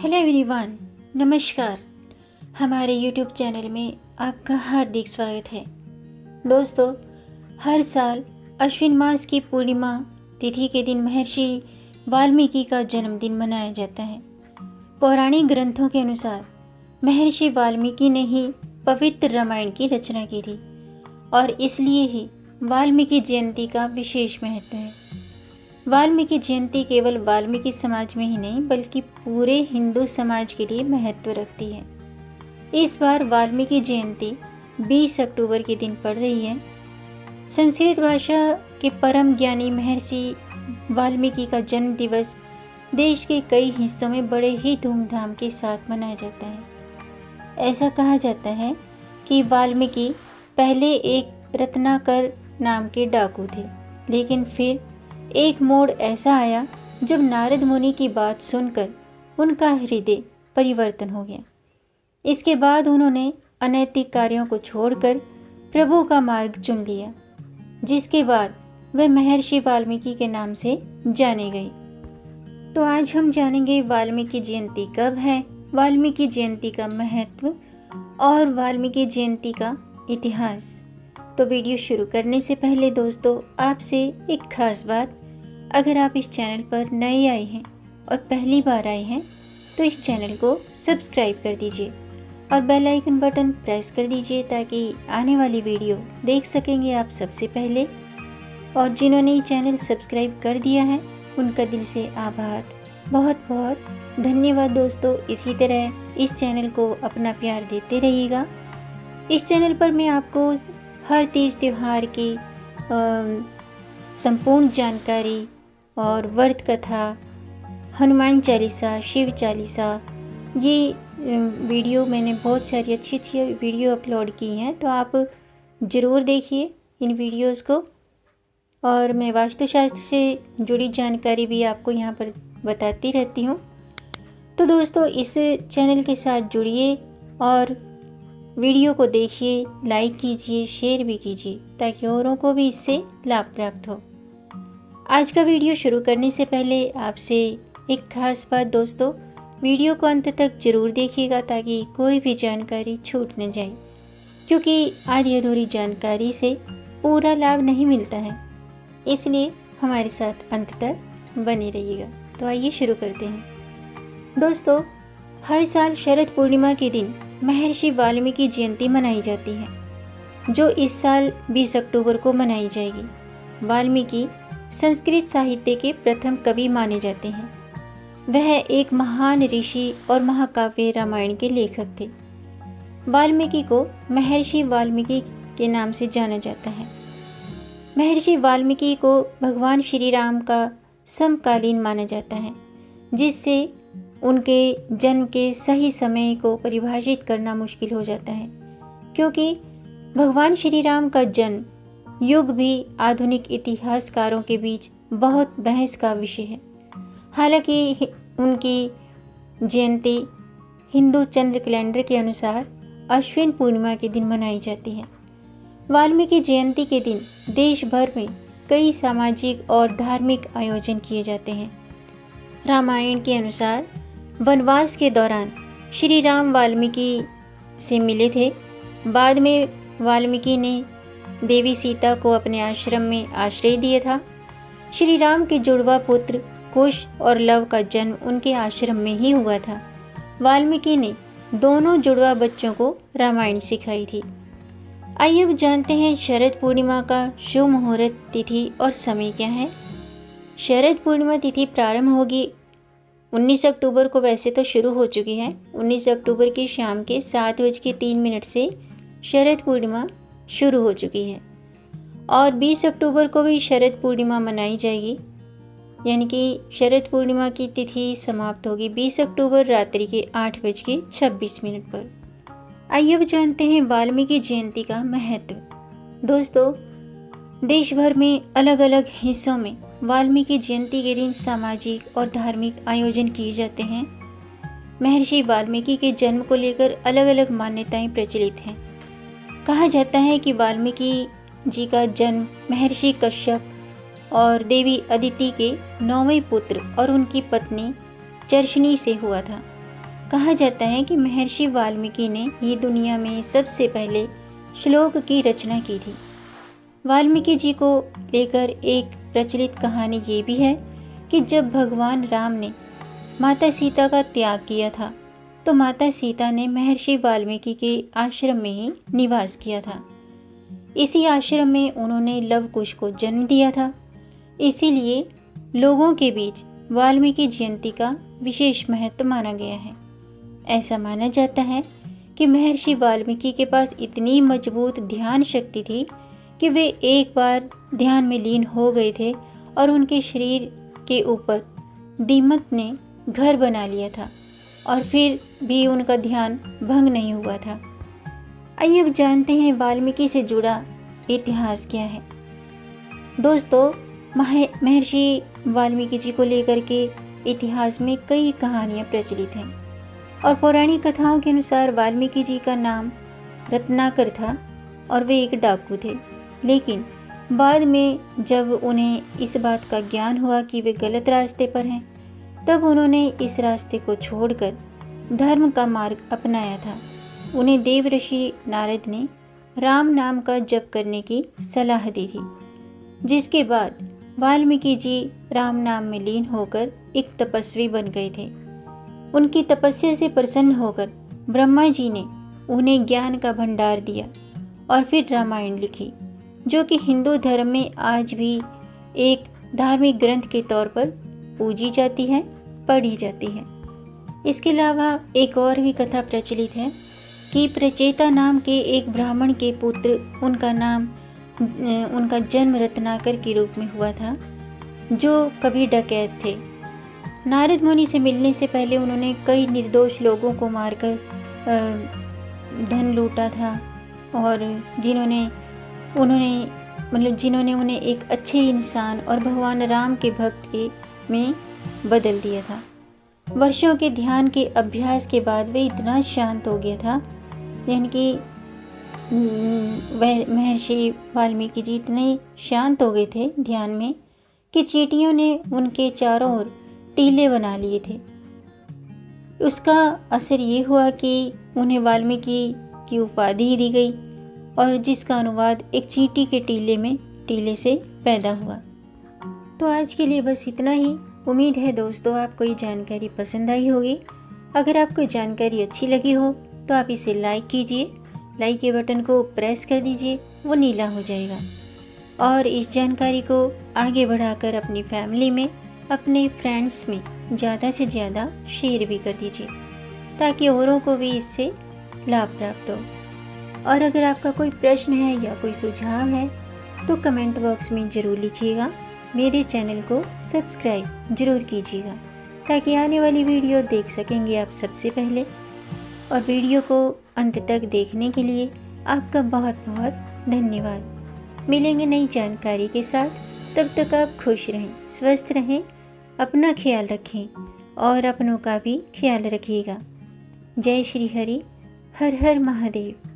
Hello everyone, नमस्कार। हमारे YouTube channel में आपका हार्दिक स्वागत है। दोस्तों, हर साल अश्विन मास की पूर्णिमा तिथि के दिन महर्षि वाल्मीकि का जन्मदिन मनाया जाता है। पौराणिक ग्रंथों के अनुसार महर्षि वाल्मीकि ने ही पवित्र रामायण की रचना की थी और इसलिए ही वाल्मीकि जयंती का विशेष महत्व है। वाल्मीकि जयंती केवल वाल्मीकि समाज में ही नहीं बल्कि पूरे हिंदू समाज के लिए महत्व रखती है। इस बार वाल्मीकि जयंती 20 अक्टूबर के दिन पड़ रही है। संस्कृत भाषा के परम ज्ञानी महर्षि वाल्मीकि का जन्म दिवस देश के कई हिस्सों में बड़े ही धूमधाम के साथ मनाया जाता है। ऐसा कहा जाता है कि वाल्मीकि पहले एक रत्नाकर नाम के डाकू थे, लेकिन फिर एक मोड़ ऐसा आया जब नारद मुनि की बात सुनकर उनका हृदय परिवर्तन हो गया। इसके बाद उन्होंने अनैतिक कार्यों को छोड़कर प्रभु का मार्ग चुन लिया, जिसके बाद वह महर्षि वाल्मीकि के नाम से जाने गई। तो आज हम जानेंगे वाल्मीकि जयंती कब है, वाल्मीकि जयंती का महत्व और वाल्मीकि जयंती का इतिहास। तो वीडियो शुरू करने से पहले दोस्तों, आपसे एक खास बात, अगर आप इस चैनल पर नए आए हैं और पहली बार आए हैं तो इस चैनल को सब्सक्राइब कर दीजिए और बेल आइकन बटन प्रेस कर दीजिए ताकि आने वाली वीडियो देख सकेंगे आप सबसे पहले। और जिन्होंने ये चैनल सब्सक्राइब कर दिया है उनका दिल से आभार, बहुत बहुत धन्यवाद दोस्तों। इसी तरह इस चैनल को अपना प्यार देते रहिएगा। इस चैनल पर मैं आपको हर तीज त्यौहार की संपूर्ण जानकारी और व्रत कथा, हनुमान चालीसा, शिव चालीसा, ये वीडियो मैंने बहुत सारी अच्छी अच्छी वीडियो अपलोड की हैं, तो आप ज़रूर देखिए इन वीडियोस को। और मैं वास्तुशास्त्र से जुड़ी जानकारी भी आपको यहाँ पर बताती रहती हूँ। तो दोस्तों, इस चैनल के साथ जुड़िए और वीडियो को देखिए, लाइक कीजिए, शेयर भी कीजिए ताकि औरों को भी इससे लाभ प्राप्त हो। आज का वीडियो शुरू करने से पहले आपसे एक खास बात दोस्तों, वीडियो को अंत तक जरूर देखिएगा ताकि कोई भी जानकारी छूट न जाए, क्योंकि आधी अधूरी जानकारी से पूरा लाभ नहीं मिलता है। इसलिए हमारे साथ अंत तक बने रहिएगा। तो आइए शुरू करते हैं। दोस्तों, हर साल शरद पूर्णिमा के दिन महर्षि वाल्मीकि जयंती मनाई जाती है, जो इस साल 20 अक्टूबर को मनाई जाएगी। वाल्मीकि संस्कृत साहित्य के प्रथम कवि माने जाते हैं। वह एक महान ऋषि और महाकाव्य रामायण के लेखक थे। वाल्मीकि को महर्षि वाल्मीकि के नाम से जाना जाता है। महर्षि वाल्मीकि को भगवान श्री राम का समकालीन माना जाता है, जिससे उनके जन्म के सही समय को परिभाषित करना मुश्किल हो जाता है, क्योंकि भगवान श्री राम का जन्म युग भी आधुनिक इतिहासकारों के बीच बहुत बहस का विषय है। हालांकि उनकी जयंती हिंदू चंद्र कैलेंडर के अनुसार अश्विन पूर्णिमा के दिन मनाई जाती है। वाल्मीकि जयंती के दिन देश भर में कई सामाजिक और धार्मिक आयोजन किए जाते हैं। रामायण के अनुसार वनवास के दौरान श्री राम वाल्मीकि से मिले थे। बाद में वाल्मीकि ने देवी सीता को अपने आश्रम में आश्रय दिया था। श्री राम के जुड़वा पुत्र कुश और लव का जन्म उनके आश्रम में ही हुआ था। वाल्मीकि ने दोनों जुड़वा बच्चों को रामायण सिखाई थी। आइए अब जानते हैं शरद पूर्णिमा का शुभ मुहूर्त, तिथि और समय क्या है। शरद पूर्णिमा तिथि प्रारंभ होगी 19 अक्टूबर को, वैसे तो शुरू हो चुकी है। 19 अक्टूबर की शाम के 7:03 से शरद पूर्णिमा शुरू हो चुकी है और 20 अक्टूबर को भी शरद पूर्णिमा मनाई जाएगी, यानी कि शरद पूर्णिमा की तिथि समाप्त होगी 20 अक्टूबर रात्रि के 8:26 पर। आइए अब जानते हैं वाल्मीकि जयंती का महत्व। दोस्तों, देश भर में अलग अलग हिस्सों में वाल्मीकि जयंती के दिन सामाजिक और धार्मिक आयोजन किए जाते हैं। महर्षि वाल्मीकि के जन्म को लेकर अलग अलग मान्यताएं प्रचलित हैं। कहा जाता है कि वाल्मीकि जी का जन्म महर्षि कश्यप और देवी अदिति के 9वें पुत्र और उनकी पत्नी चर्षणी से हुआ था। कहा जाता है कि महर्षि वाल्मीकि ने ही दुनिया में सबसे पहले श्लोक की रचना की थी। वाल्मीकि जी को लेकर एक प्रचलित कहानी ये भी है कि जब भगवान राम ने माता सीता का त्याग किया था तो माता सीता ने महर्षि वाल्मीकि के आश्रम में ही निवास किया था। इसी आश्रम में उन्होंने लव कुश को जन्म दिया था। इसीलिए लोगों के बीच वाल्मीकि जयंती का विशेष महत्व माना गया है। ऐसा माना जाता है कि महर्षि वाल्मीकि के पास इतनी मजबूत ध्यान शक्ति थी कि वे एक बार ध्यान में लीन हो गए थे और उनके शरीर के ऊपर दीमक ने घर बना लिया था और फिर भी उनका ध्यान भंग नहीं हुआ था। आइए अब जानते हैं वाल्मीकि से जुड़ा इतिहास क्या है। दोस्तों, महर्षि वाल्मीकि जी को लेकर के इतिहास में कई कहानियाँ प्रचलित हैं और पौराणिक कथाओं के अनुसार वाल्मीकि जी का नाम रत्नाकर था और वे एक डाकू थे। लेकिन बाद में जब उन्हें इस बात का ज्ञान हुआ कि वे गलत रास्ते पर हैं, तब उन्होंने इस रास्ते को छोड़कर धर्म का मार्ग अपनाया था। उन्हें देवऋषि नारद ने राम नाम का जप करने की सलाह दी थी, जिसके बाद वाल्मीकि जी राम नाम में लीन होकर एक तपस्वी बन गए थे। उनकी तपस्या से प्रसन्न होकर ब्रह्मा जी ने उन्हें ज्ञान का भंडार दिया और फिर रामायण लिखी, जो कि हिंदू धर्म में आज भी एक धार्मिक ग्रंथ के तौर पर पूजी जाती है, पढ़ी जाती है। इसके अलावा एक और भी कथा प्रचलित है कि प्रचेता नाम के एक ब्राह्मण के पुत्र, उनका जन्म रत्नाकर के रूप में हुआ था, जो कभी डकैत थे। नारद मुनि से मिलने से पहले उन्होंने कई निर्दोष लोगों को मारकर धन लूटा था और जिन्होंने उन्हें एक अच्छे इंसान और भगवान राम के भक्त में बदल दिया था। वर्षों के ध्यान के अभ्यास के बाद वे इतना शांत हो गया था, यानी कि महर्षि वाल्मीकि जी इतने शांत हो गए थे ध्यान में कि चींटियों ने उनके चारों ओर टीले बना लिए थे। उसका असर ये हुआ कि उन्हें वाल्मीकि की उपाधि दी गई और जिसका अनुवाद एक चींटी के टीले से पैदा हुआ। तो आज के लिए बस इतना ही। उम्मीद है दोस्तों आपको ये जानकारी पसंद आई होगी। अगर आपको जानकारी अच्छी लगी हो तो आप इसे लाइक कीजिए, लाइक के बटन को प्रेस कर दीजिए, वो नीला हो जाएगा। और इस जानकारी को आगे बढ़ाकर अपनी फैमिली में, अपने फ्रेंड्स में ज़्यादा से ज़्यादा शेयर भी कर दीजिए ताकि औरों को भी इससे लाभ प्राप्त हो। और अगर आपका कोई प्रश्न है या कोई सुझाव है तो कमेंट बॉक्स में ज़रूर लिखिएगा। मेरे चैनल को सब्सक्राइब ज़रूर कीजिएगा ताकि आने वाली वीडियो देख सकेंगे आप सबसे पहले। और वीडियो को अंत तक देखने के लिए आपका बहुत बहुत धन्यवाद। मिलेंगे नई जानकारी के साथ, तब तक आप खुश रहें, स्वस्थ रहें, अपना ख्याल रखें और अपनों का भी ख्याल रखिएगा। जय श्री हरि, हर हर महादेव।